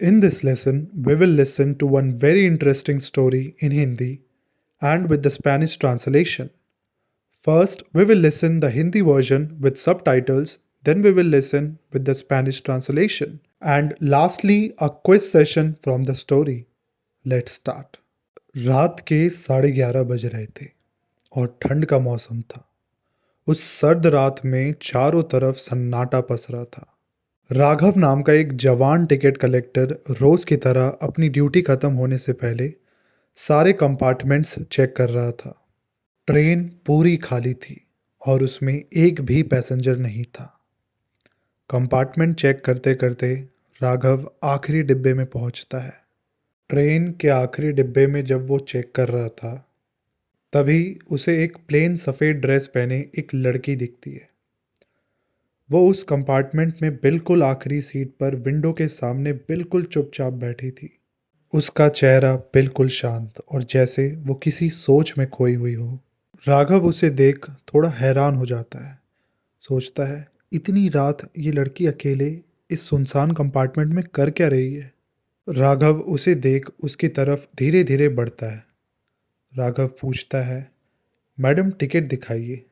In this lesson, we will listen to one very interesting story in Hindi and with the Spanish translation. First, we will listen the Hindi version with subtitles, then we will listen with the Spanish translation, and lastly a quiz session from the story. Let's start. रात के 11:30 बज रहे थे और ठंड का मौसम था। उस सर्द रात में चारों तरफ सन्नाटा पसरा था। राघव नाम का एक जवान टिकट कलेक्टर रोज की तरह अपनी ड्यूटी खत्म होने से पहले सारे कंपार्टमेंट्स चेक कर रहा था। ट्रेन पूरी खाली थी और उसमें एक भी पैसेंजर नहीं था। कंपार्टमेंट चेक करते करते राघव आखिरी डिब्बे में पहुंचता है। ट्रेन के आखिरी डिब्बे में जब वो चेक कर रहा था, तभी उसे एक प्लेन सफ़ेद ड्रेस पहने एक लड़की दिखती है। वो उस कंपार्टमेंट में बिल्कुल आखिरी सीट पर विंडो के सामने बिल्कुल चुपचाप बैठी थी। उसका चेहरा बिल्कुल शांत और जैसे वो किसी सोच में खोई हुई हो। राघव उसे देख थोड़ा हैरान हो जाता है। सोचता है, इतनी रात ये लड़की अकेले इस सुनसान कंपार्टमेंट में कर क्या रही है। राघव उसे देख उसकी तरफ धीरे धीरे बढ़ता है। राघव पूछता है, मैडम टिकट दिखाइए।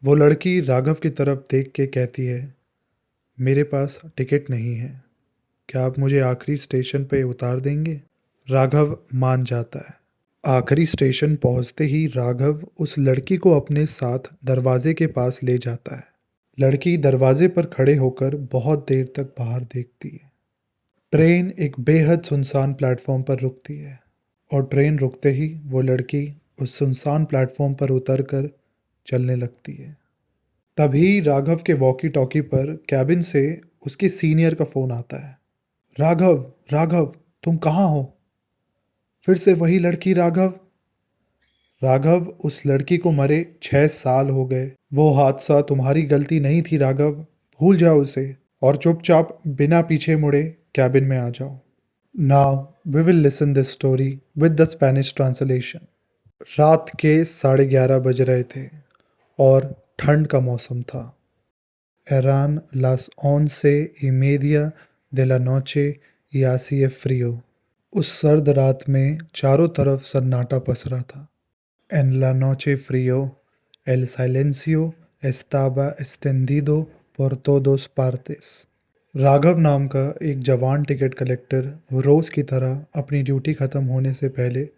वो लड़की राघव की तरफ देख के कहती है, मेरे पास टिकट नहीं है, क्या आप मुझे आखिरी स्टेशन पे उतार देंगे। राघव मान जाता है। आखिरी स्टेशन पहुंचते ही राघव उस लड़की को अपने साथ दरवाजे के पास ले जाता है। लड़की दरवाजे पर खड़े होकर बहुत देर तक बाहर देखती है। ट्रेन एक बेहद सुनसान प्लेटफॉर्म पर रुकती है और ट्रेन रुकते ही वो लड़की उस सुनसान प्लेटफॉर्म पर उतरकर चलने लगती है। तभी राघव के वॉकी टॉकी पर कैबिन से उसके सीनियर का फ़ोन आता है। राघव, राघव, तुम कहाँ हो। फिर से वही लड़की राघव। राघव, उस लड़की को मरे 6 साल हो गए। वो हादसा तुम्हारी गलती नहीं थी राघव, भूल जाओ उसे और चुपचाप बिना पीछे मुड़े कैबिन में आ जाओ। Now we will listen this story with the Spanish translation. रात के 11:30 बज रहे थे और ठंड का मौसम था। Eran las 11:30 de la noche y hacía frío। उस सर्द रात में चारों तरफ सन्नाटा पसरा था। En la noche frío, el silencio estaba extendido por todas partes। Raghav नाम का एक जवान टिकट कलेक्टर रोज़ की तरह अपनी ड्यूटी ख़त्म होने से पहले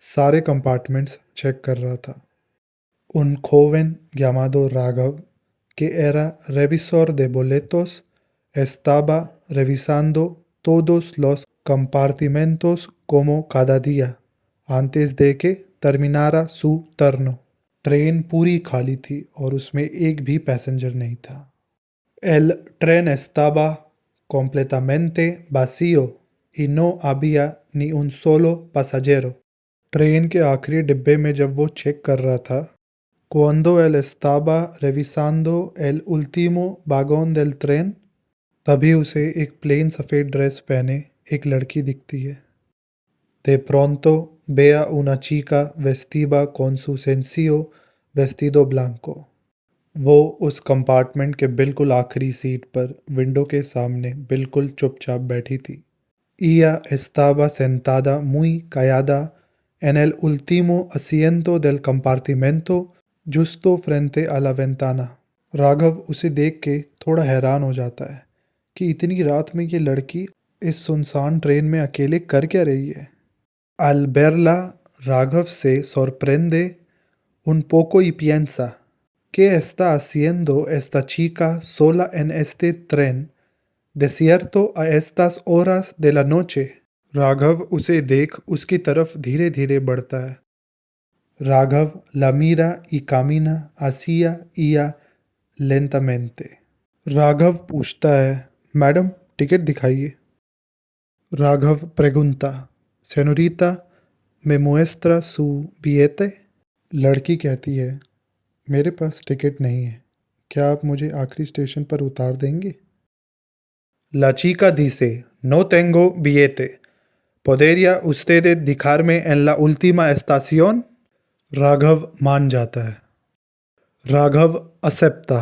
सारे कंपार्टमेंट्स चेक कर रहा था। Un joven llamado Raghav, que era revisor de boletos, estaba revisando todos los compartimentos como cada día, antes de que terminara su turno। Train पूरी खाली थी और उसमें एक भी पैसेंजर नहीं था। El tren estaba completamente vacío y no había ni un solo pasajero। Train के आखिरी डिब्बे में जब वो चेक कर रहा था, cuando él estaba revisando el último vagón del tren, तभी उसे एक प्लेन सफ़ेद ड्रेस पहने एक लड़की दिखती है। De pronto ve a una chica vestida con su sencillo vestido blanco। वो उस कंपार्टमेंट के बिल्कुल आखिरी सीट पर विंडो के सामने बिल्कुल चुपचाप बैठी थी। Ella estaba sentada muy callada en el último asiento del compartimento justo frente a la ventana। Raghav उसे देख के थोड़ा हैरान हो जाता है कि इतनी रात में ये लड़की इस सुनसान ट्रेन में अकेले कर क्या रही है। Al verla, Raghav se sorprende un poco y piensa, ¿qué está haciendo esta chica sola en este tren desierto a estas horas de la noche। Raghav उसे देख उसकी तरफ धीरे धीरे बढ़ता है। Raghav la mira y camina hacia ella lentamente। Raghav पूछता है, मैडम टिकट दिखाइए। Raghav pregunta, señorita, me muestra su billete। लड़की कहती है, मेरे पास टिकट नहीं है, क्या आप मुझे आखिरी स्टेशन पर उतार देंगे। La chica dice, no tengo billete, ¿podría usted dejarme en la última estación। Raghav मान जाता है। राघव acepta,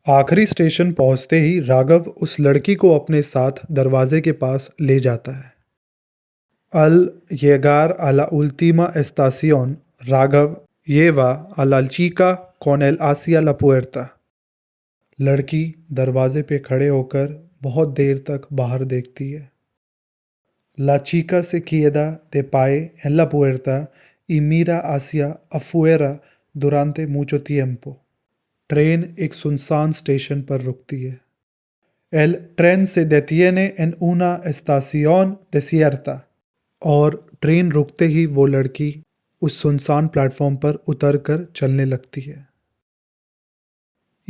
आखिरी स्टेशन पहुंचते ही राघव उस लड़की को अपने साथ दरवाजे के पास ले जाता है। Al llegar a la última estación, Raghav lleva a la chica con él hacia la puerta. लड़की दरवाजे पे खड़े होकर बहुत देर तक बाहर देखती है। La chica se queda de pie en la puerta y mira hacia afuera durante mucho tiempo. Train एक सुनसान स्टेशन पर रुकती है। El tren se detiene en una estación desierta. और ट्रेन रुकते ही वो लड़की उस सुनसान प्लेटफॉर्म पर उतरकर चलने लगती है।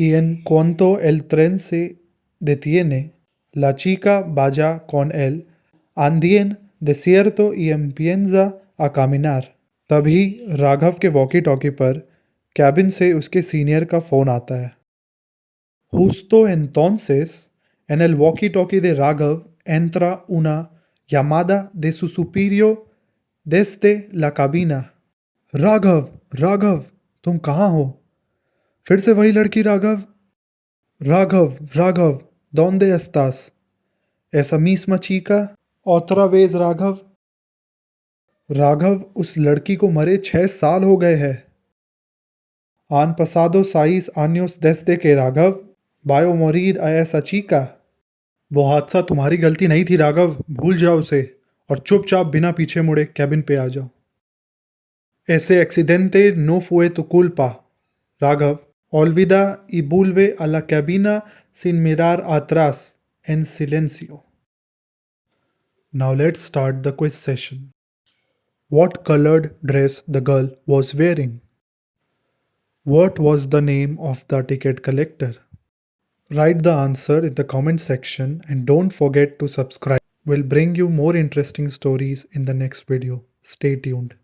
Y en cuanto el tren se detiene, la chica vaya con él andien desierto y empieza a caminar. तभी राघव के वॉकी टॉकी पर कैबिन से उसके सीनियर का फ़ोन आता है। Justo entonces, en el walkie-talkie de Raghav entra una llamada de su superior desde la cabina. Raghav Raghav तुम कहाँ हो? फिर से वही लड़की Raghav. Raghav Raghav ¿dónde estás? Esa misma chica otra vez Raghav. Raghav उस लड़की को मरे 6 साल हो गए हैं। Han pasado 6 años desde que Raghav vio morir a esa chica. वो हादसा तुम्हारी गलती नहीं थी राघव, भूल जाओ उसे और चुपचाप बिना पीछे मुड़े कैबिन पे आ जाओ। Ese accidente no fue tu culpa, Raghav. Olvida y vuelve a la cabina sin mirar atrás, en silencio. Now let's start the quiz session. What colored dress the girl was wearing? What was the name of the ticket collector? Write the answer in the comment section and don't forget to subscribe. We'll bring you more interesting stories in the next video. Stay tuned.